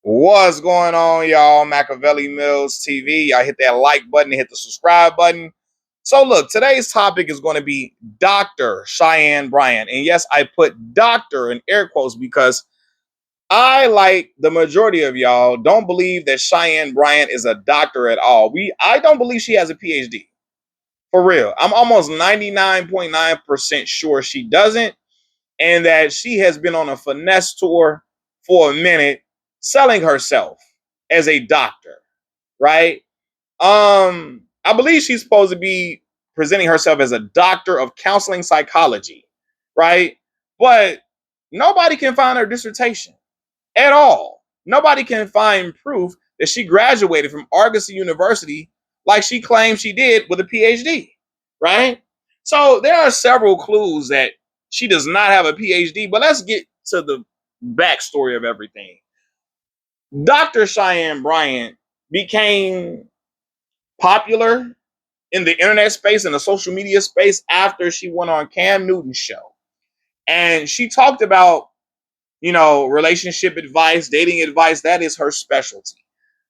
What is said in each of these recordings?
What's going on, y'all? Machiavelli Mills TV. Y'all hit that like button, hit the subscribe button. So, look, today's topic is going to be Dr. Cheyenne Bryant. And yes, I put doctor in air quotes because I, like the majority of y'all, don't believe that Cheyenne Bryant is a doctor at all. I don't believe she has a PhD. For real. I'm almost 99.9% sure she doesn't, and that she has been on a finesse tour for a minute selling herself as a doctor, right? I believe she's supposed to be presenting herself as a doctor of counseling psychology, right? But nobody can find her dissertation at all. Nobody can find proof that she graduated from Argosy University like she claims she did with a PhD, right? So there are several clues that she does not have a PhD, but let's get to the backstory of everything. Dr. Cheyenne Bryant became popular in the internet space and the social media space after she went on Cam Newton's show. And she talked about, relationship advice, dating advice. That is her specialty.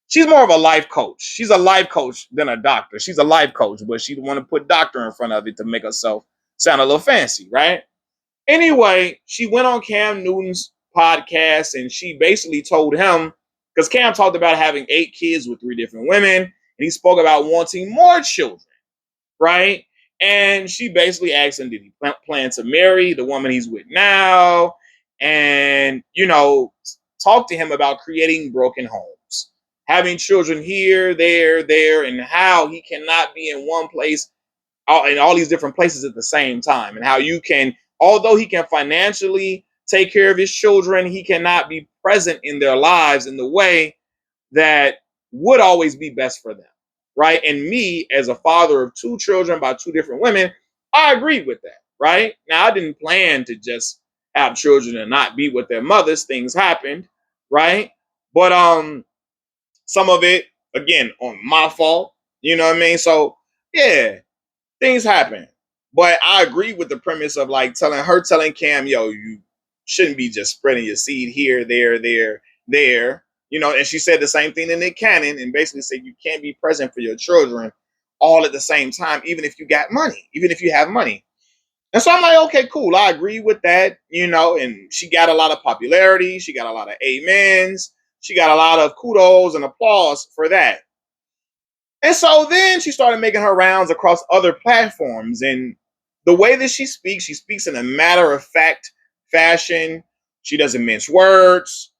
She's more of a life coach. She's a life coach than a doctor. She's a life coach, but she want to put doctor in front of it to make herself sound a little fancy, right? Anyway, she went on Cam Newton's podcast and she basically told him, because Cam talked about having 8 kids with 3 different women, and he spoke about wanting more children, right? And she basically asked him, did he plan to marry the woman he's with now? And, talk to him about creating broken homes, having children here, there, and how he cannot be in one place, in all these different places at the same time, and how you can, although he can financially take care of his children, he cannot be present in their lives in the way that would always be best for them, right? And me, as a father of 2 children by 2 different women, I agreed with that, right? Now, I didn't plan to just have children and not be with their mothers. Things happened, right? But some of it, again, on my fault. You know what I mean? So yeah, things happen. But I agree with the premise of like telling Cam, yo, you shouldn't be just spreading your seed here, there. And she said the same thing to Nick Cannon and basically said you can't be present for your children all at the same time, even if you got money, even if you have money. And so I'm like, okay, cool. I agree with that, and she got a lot of popularity. She got a lot of amens. She got a lot of kudos and applause for that. And so then she started making her rounds across other platforms. And the way that she speaks in a matter of fact fashion. She doesn't mince words.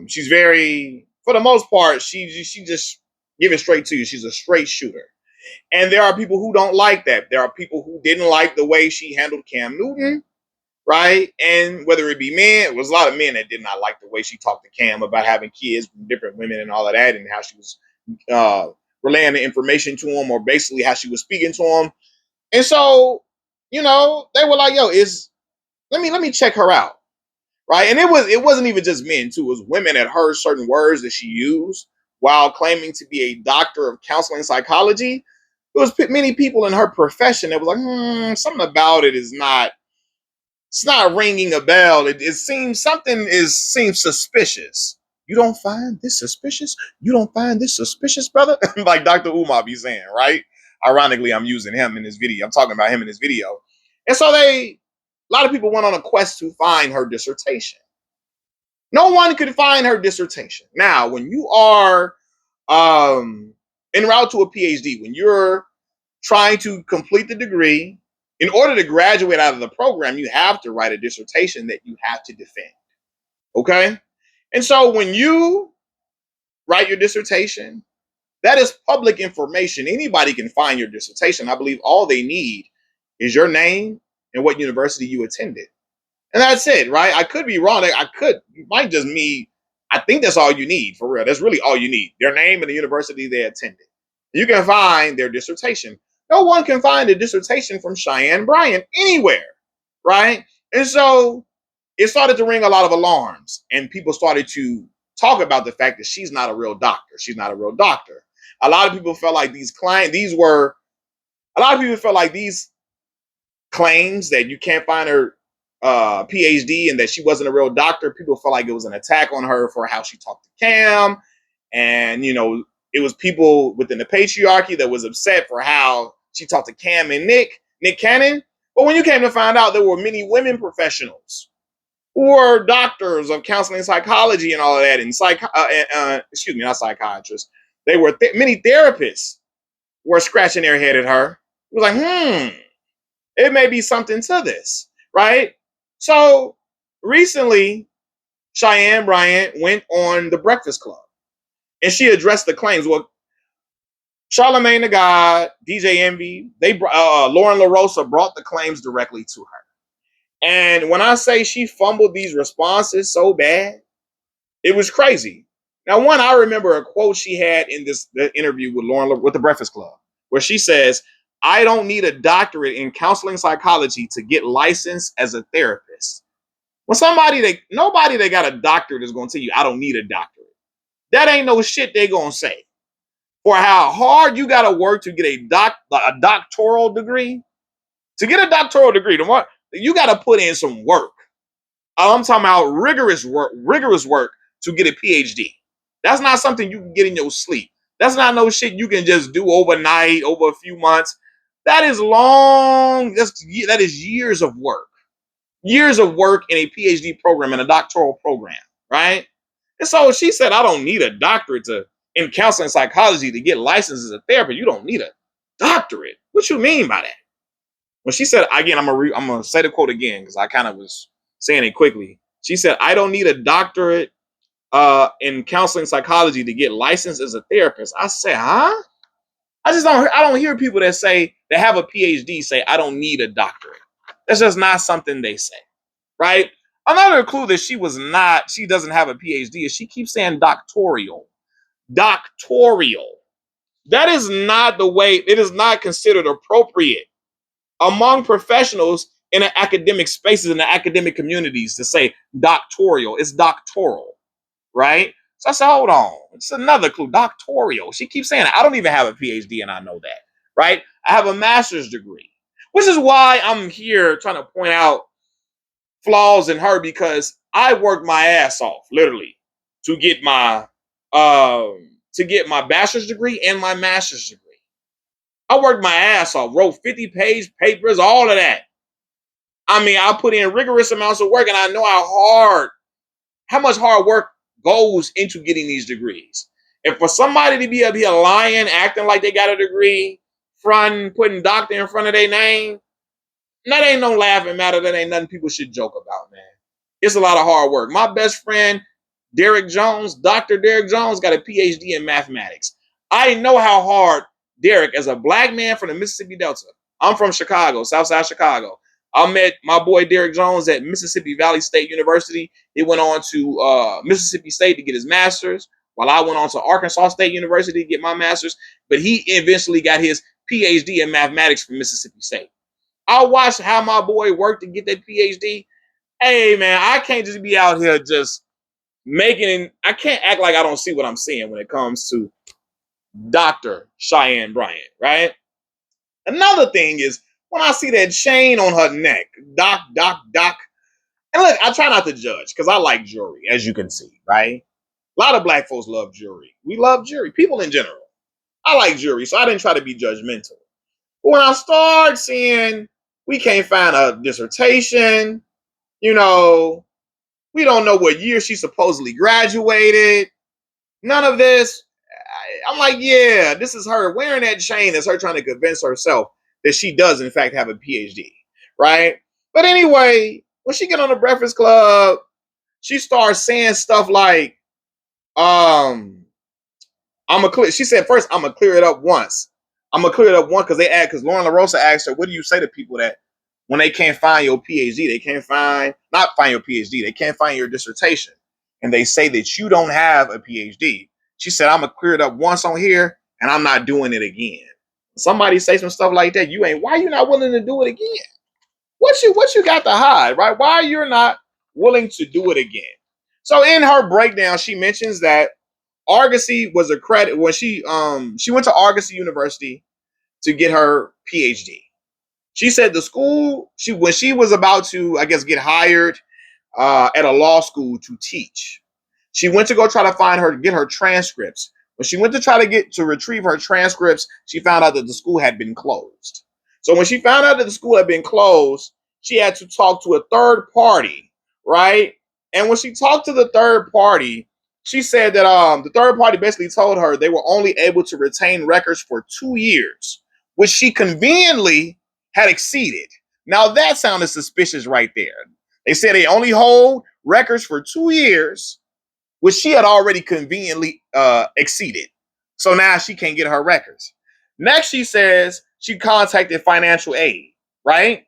She's very, for the most part, she just give it straight to you. She's a straight shooter. And there are people who don't like that. There are people who didn't like the way she handled Cam Newton, right? And whether it be men, it was a lot of men that did not like the way she talked to Cam about having kids with different women and all of that, and how she was uh, relaying the information to him, or basically how she was speaking to him. And so, they were like, "Yo, let me check her out." Right. And it wasn't even just men too. It was women that heard certain words that she used while claiming to be a doctor of counseling psychology. There was many people in her profession that was like, something about it is not, it's not ringing a bell. It seems seems suspicious. You don't find this suspicious? You don't find this suspicious, brother? Like Dr. Umar be saying, right? Ironically, I'm using him in this video. I'm talking about him in this video. And so a lot of people went on a quest to find her dissertation. No one could find her dissertation. Now, when you are en route to a PhD, when you're trying to complete the degree, in order to graduate out of the program, you have to write a dissertation that you have to defend. Okay? And so when you write your dissertation, that is public information. Anybody can find your dissertation. I believe all they need is your name and what university you attended. And that's it, right? I could be wrong. It might just me. I think that's all you need, for real. That's really all you need. Their name and the university they attended. You can find their dissertation. No one can find a dissertation from Cheyenne Bryant anywhere, right? And so it started to ring a lot of alarms, and people started to talk about the fact that she's not a real doctor. She's not a real doctor. A lot of people felt like a lot of people felt like these claims that you can't find her PhD and that she wasn't a real doctor. People felt like it was an attack on her for how she talked to Cam. And, it was people within the patriarchy that was upset for how she talked to Cam and Nick Cannon. But when you came to find out, there were many women professionals who were doctors of counseling and psychology and all of that. And excuse me, not psychiatrists. They were many therapists were scratching their head at her. It was like, it may be something to this, right? So recently, Cheyenne Bryant went on The Breakfast Club and she addressed the claims. Well, Charlamagne the God, DJ Envy, Lauren LaRosa brought the claims directly to her. And when I say she fumbled these responses so bad, it was crazy. Now, one, I remember a quote she had in the interview with The Breakfast Club, where she says, "I don't need a doctorate in counseling psychology to get licensed as a therapist." When nobody that got a doctorate is going to tell you, "I don't need a doctorate." That ain't no shit they going to say. For how hard you got to work to get a doctoral degree. To get a doctoral degree, you got to put in some work. I'm talking about rigorous work to get a PhD. That's not something you can get in your sleep. That's not no shit you can just do overnight, over a few months. That is long. That is years of work. Years of work in a PhD program, in a doctoral program, right? And so she said, "I don't need a doctorate in counseling psychology to get licensed as a therapist." You don't need a doctorate. What you mean by that? When she said, again, I'm gonna say the quote again because I kind of was saying it quickly. She said, "I don't need a doctorate in counseling psychology to get licensed as a therapist." I said, huh? I don't hear people that have a PhD say, "I don't need a doctorate." That's just not something they say, right? Another clue that she doesn't have a PhD is she keeps saying doctoral. Doctoral. That is not the way, it is not considered appropriate among professionals in the academic spaces, in the academic communities, to say doctoral. It's doctoral, right? So I said, hold on. It's another clue. Doctoral. She keeps saying it. I don't even have a PhD and I know that, right? I have a master's degree, which is why I'm here trying to point out flaws in her, because I worked my ass off, literally, to get my bachelor's degree and my master's degree. I worked my ass off, wrote 50-page papers, all of that. I mean, I put in rigorous amounts of work, and I know how much hard work goes into getting these degrees. And for somebody to be up here lying, acting like they got a degree, putting doctor in front of their name, that ain't no laughing matter. That ain't nothing people should joke about, man. It's a lot of hard work. My best friend, Dr. Derek Jones, got a PhD in mathematics. I know how hard Derek, as a black man from the Mississippi Delta, I'm from Chicago, Southside Chicago. I met my boy Derek Jones at Mississippi Valley State University. He went on to Mississippi State to get his master's, while I went on to Arkansas State University to get my master's. But he eventually got his PhD in mathematics from Mississippi State. I watched how my boy worked to get that PhD. Hey, man, I can't just be out here just I can't act like I don't see what I'm seeing when it comes to Dr. Cheyenne Bryant, right? Another thing is when I see that chain on her neck, doc. And look, I try not to judge because I like jewelry, as you can see, right? A lot of black folks love jewelry. We love jewelry, people in general. I like jewelry, so I didn't try to be judgmental. But when I start seeing we can't find a dissertation, we don't know what year she supposedly graduated, none of this. I'm like, yeah, this is her wearing that chain. Is her trying to convince herself that she does, in fact, have a PhD, right? But anyway, when she get on the Breakfast Club, she starts saying stuff like, she said, first, I'm going to clear it up once. I'm going to clear it up once because Lauren LaRosa asked her, what do you say to people that when they can't find your PhD, they can't find your PhD, they can't find your dissertation, and they say that you don't have a PhD? She said, I'm going to clear it up once on here, and I'm not doing it again. Somebody say some stuff like that, why are you not willing to do it again? What you got to hide, right? Why are you not willing to do it again? So in her breakdown, she mentions that Argosy was a credit when she went to Argosy University to get her PhD. She said the school, when she was about to, I guess, get hired at a law school to teach, she went to go try to get her transcripts. When she went to try to retrieve her transcripts, she found out that the school had been closed. So when she found out that the school had been closed, she had to talk to a third party, right? And when she talked to the third party, she said that the third party basically told her they were only able to retain records for 2 years, which she conveniently had exceeded. Now that sounded suspicious right there. They said they only hold records for 2 years, which she had already conveniently exceeded. So now she can't get her records. Next, she says she contacted financial aid, right?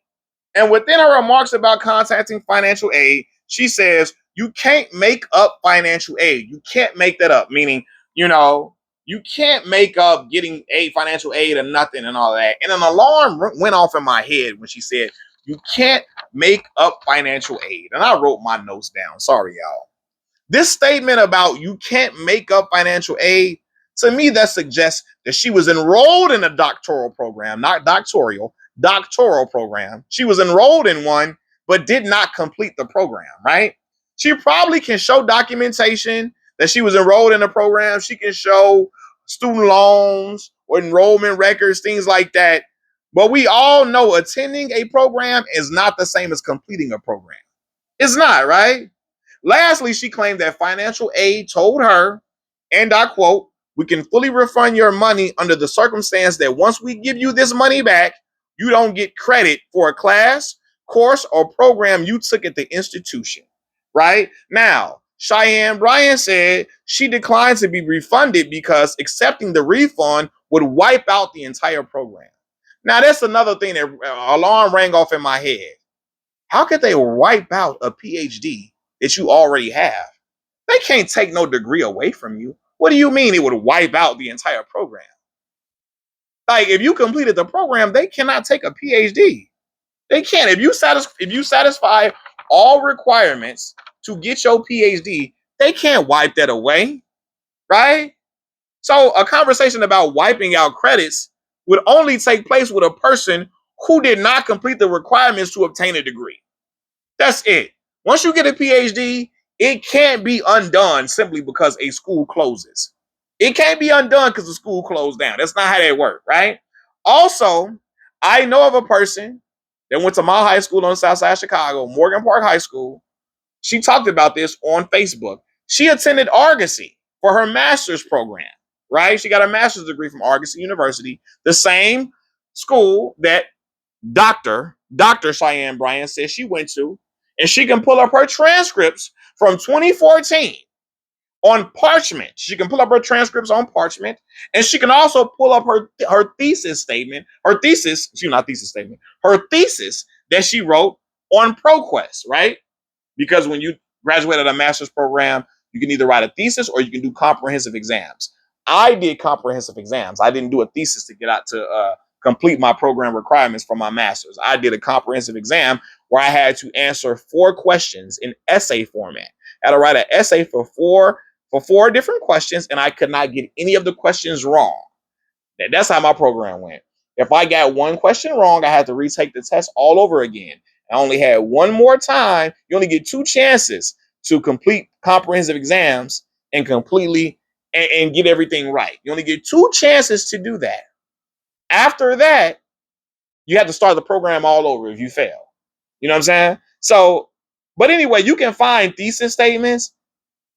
And within her remarks about contacting financial aid, she says, you can't make up financial aid. You can't make that up, meaning, you can't make up getting financial aid or nothing and all that. And an alarm went off in my head when she said, you can't make up financial aid. And I wrote my notes down. Sorry, y'all. This statement about you can't make up financial aid, to me, that suggests that she was enrolled in a doctoral program, not doctoral program. She was enrolled in one, but did not complete the program, right? She probably can show documentation that she was enrolled in a program. She can show student loans or enrollment records, things like that. But we all know attending a program is not the same as completing a program. It's not, right? Lastly, she claimed that financial aid told her, and I quote, we can fully refund your money under the circumstance that once we give you this money back, you don't get credit for a class, course, or program you took at the institution. Right? Now, Cheyenne Bryant said she declined to be refunded because accepting the refund would wipe out the entire program. Now, that's another thing that alarm rang off in my head. How could they wipe out a PhD that you already have? They can't take no degree away from you. What do you mean it would wipe out the entire program? Like if you completed the program, they cannot take a PhD. They can't. If you satisfy all requirements to get your PhD, they can't wipe that away, right? So a conversation about wiping out credits would only take place with a person who did not complete the requirements to obtain a degree. That's it. Once you get a PhD, it can't be undone simply because a school closes. It can't be undone because the school closed down. That's not how that works, right? Also, I know of a person that went to my high school on the south side of Chicago, Morgan Park High School. She talked about this on Facebook. She attended Argosy for her master's program, right? She got a master's degree from Argosy University, the same school that Dr. Cheyenne Bryant says she went to, and she can pull up her transcripts from 2014 on parchment. She can pull up her transcripts on parchment, and she can also pull up her thesis statement, her thesis that she wrote on ProQuest, right? Because when you graduate at a master's program, you can either write a thesis or you can do comprehensive exams. I did comprehensive exams. I didn't do a thesis to get out to complete my program requirements for my master's. I did a comprehensive exam where I had to answer 4 questions in essay format. I had to write an essay for four different questions, and I could not get any of the questions wrong. That's how my program went. If I got one question wrong, I had to retake the test all over again. I only had one more time. You only get 2 chances to complete comprehensive exams and completely and get everything right. You only get 2 chances to do that. After that, you have to start the program all over if you fail. You know what I'm saying? So, but anyway, you can find thesis statements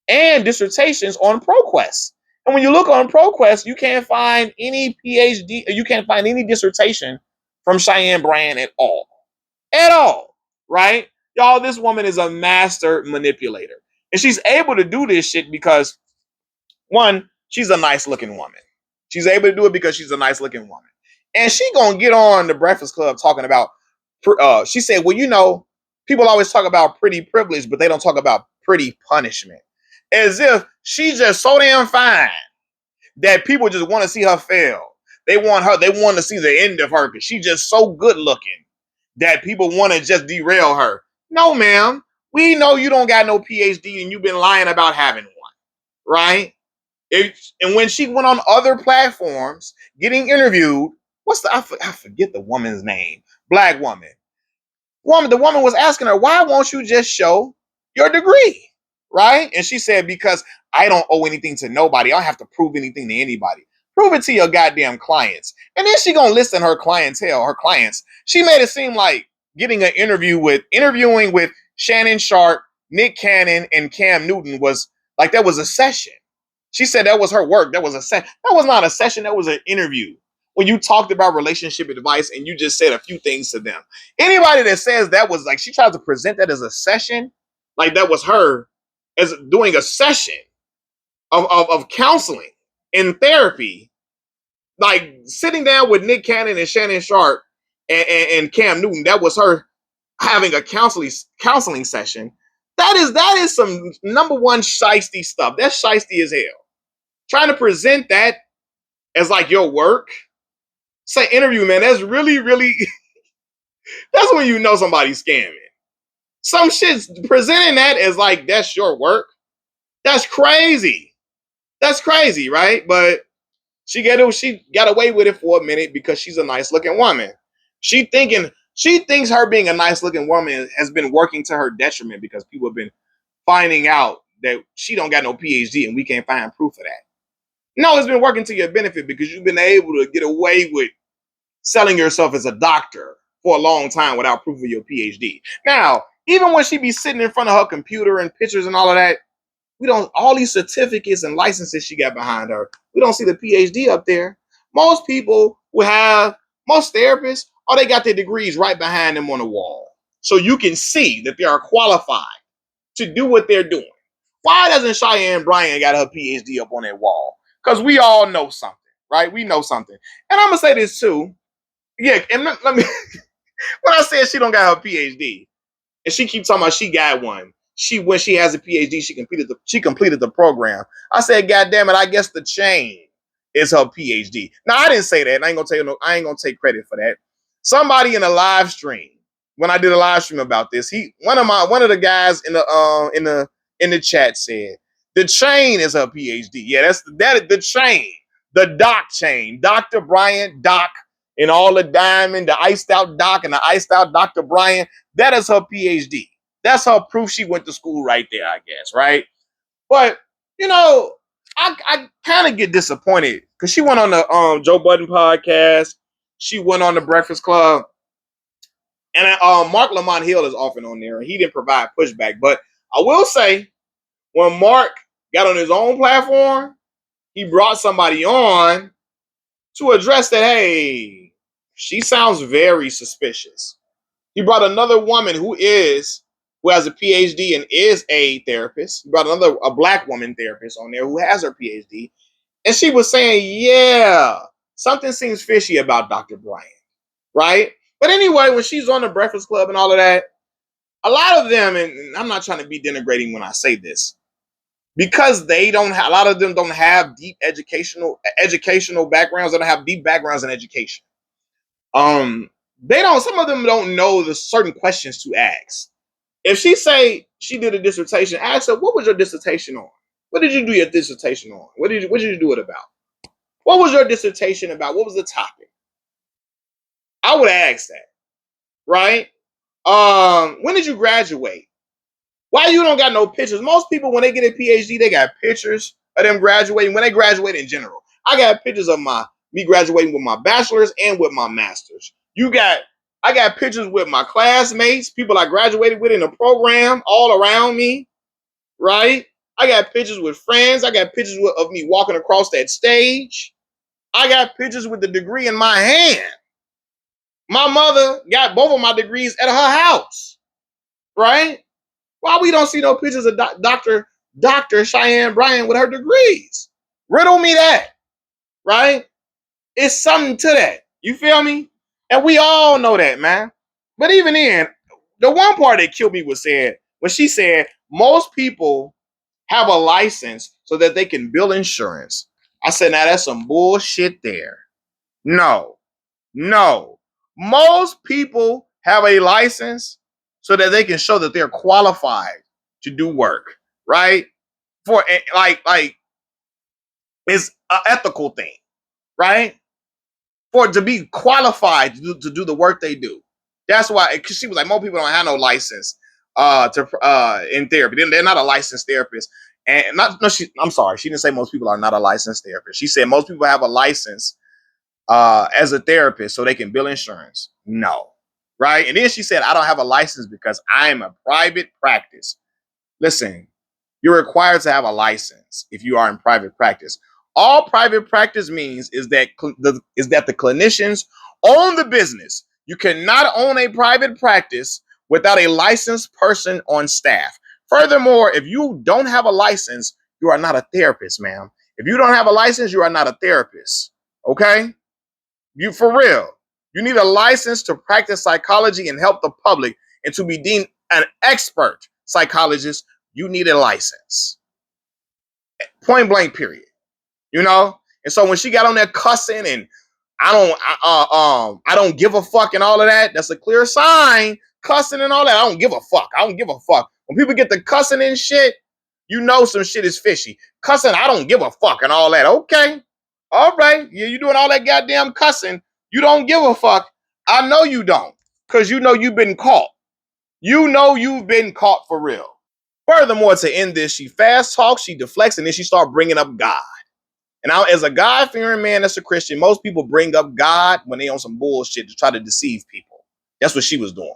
and dissertations on ProQuest. And when you look on ProQuest, you can't find any PhD, you can't find any dissertation from Cheyenne Bryant at all. At all. Right? Y'all, this woman is a master manipulator. And she's able to do this shit because, one, she's a nice looking woman. She's able to do it because she's a nice looking woman. And she gonna get on the Breakfast Club talking about, she said, well, people always talk about pretty privilege, but they don't talk about pretty punishment. As if she's just so damn fine that people just want to see her fail. They want to see the end of her because she's just so good looking that people want to just derail her. No, ma'am. We know you don't got no PhD and you've been lying about having one, right? And when she went on other platforms getting interviewed, I forget the woman's name, Black woman. The woman was asking her, why won't you just show your degree? Right? And she said, because I don't owe anything to nobody. I don't have to prove anything to anybody. Prove it to your goddamn clients. And then she gonna listen her clientele, her clients. She made it seem like getting an interviewing with Shannon Sharp, Nick Cannon, and Cam Newton was like that was a session. She said that was her work. That was a set. That was not a session. That was an interview. When you talked about relationship advice and you just said a few things to them. Anybody that says that was like she tries to present that as a session, like that was her as doing a session of counseling and therapy, like sitting down with Nick Cannon and Shannon Sharp and Cam Newton. That was her having a counseling session. That is some number one shiesty stuff. That's shiesty as hell. Trying to present that as like your work, say interview, man. That's really, really. That's when you know somebody's scamming. Some shit's presenting that as like that's your work. That's crazy. That's crazy, right? But she got away with it for a minute because she's a nice looking woman. She thinks her being a nice looking woman has been working to her detriment because people have been finding out that she don't got no PhD and we can't find proof of that. No, it's been working to your benefit because you've been able to get away with selling yourself as a doctor for a long time without proof of your PhD. Now, even when she be sitting in front of her computer and pictures and all of that, we don't, all these certificates and licenses she got behind her, we don't see the PhD up there. Most people will have, most therapists, oh, they got their degrees right behind them on the wall. So you can see that they are qualified to do what they're doing. Why doesn't Cheyenne Bryant got her PhD up on that wall? Because we all know something, right? We know something. And I'm going to say this too. Yeah, and let me, when I said she don't got her PhD, and she keeps talking about she got one. When she has a PhD, she completed the program. I said, God damn it, I guess the chain is her PhD. Now I didn't say that. And I ain't gonna take credit for that. Somebody in a live stream, when I did a live stream about this, one of the guys in the chat said the chain is her PhD. Yeah, that is the chain, the doc chain, Dr. Bryant, Doc, and all the diamond, the iced out Doc and the iced out Dr. Bryant. That is her PhD. That's her proof she went to school right there, I guess, right? But, you know, I kind of get disappointed because she went on the Joe Budden podcast. She went on the Breakfast Club. And Mark Lamont Hill is often on there. And he didn't provide pushback. But I will say, when Mark got on his own platform, he brought somebody on to address that, hey, she sounds very suspicious. He brought another woman who has a PhD and is a therapist. He brought a black woman therapist on there who has her PhD. And she was saying, yeah, something seems fishy about Dr. Bryant, right? But anyway, when she's on the Breakfast Club and all of that, a lot of them, and I'm not trying to be denigrating when I say this, because a lot of them don't have deep educational backgrounds. They don't have deep backgrounds in education. Some of them don't know the certain questions to ask. If she say she did a dissertation, ask her, what was your dissertation on? What did you do your dissertation on? What did you do it about? What was your dissertation about? What was the topic? I would ask that, right? When did you graduate? Why you don't got no pictures? Most people, when they get a PhD, they got pictures of them graduating. When they graduate in general, I got pictures of me graduating with my bachelor's and with my master's. I got pictures with my classmates, people I graduated with in the program, all around me, right? I got pictures with friends. I got pictures of me walking across that stage. I got pictures with the degree in my hand. My mother got both of my degrees at her house, right? Why we don't see no pictures of Dr. Cheyenne Bryant with her degrees? Riddle me that, right? It's something to that. You feel me? And we all know that, man. But even then, the one part that killed me was when she said most people have a license so that they can bill insurance. I said, now that's some bullshit there. No. Most people have a license so that they can show that they're qualified to do work, right? For like it's an ethical thing, right? For it to be qualified to do the work they do. That's why, because she was like, most people don't have no license to in therapy. They're not a licensed therapist. And not no, I'm sorry, she didn't say most people are not a licensed therapist. She said most people have a license as a therapist so they can bill insurance. No. Right? And then she said, I don't have a license because I am a private practice. Listen, you're required to have a license if you are in private practice. All private practice means is that the clinicians own the business. You cannot own a private practice without a licensed person on staff. Furthermore, if you don't have a license, you are not a therapist, ma'am. If you don't have a license, you are not a therapist. Okay? You for real. You need a license to practice psychology and help the public, and to be deemed an expert psychologist, you need a license. Point blank, period. You know? And so when she got on there cussing and I don't give a fuck and all of that, that's a clear sign. Cussing and all that. I don't give a fuck. I don't give a fuck. When people get the cussing and shit, you know some shit is fishy. Cussing, I don't give a fuck and all that. Okay. All right. Yeah, you doing all that goddamn cussing. You don't give a fuck. I know you don't. Because you know you've been caught. You know you've been caught for real. Furthermore, to end this, she fast talks, she deflects, and then she start bringing up God. And now, as a God-fearing man that's a Christian, most people bring up God when they on some bullshit to try to deceive people. That's what she was doing.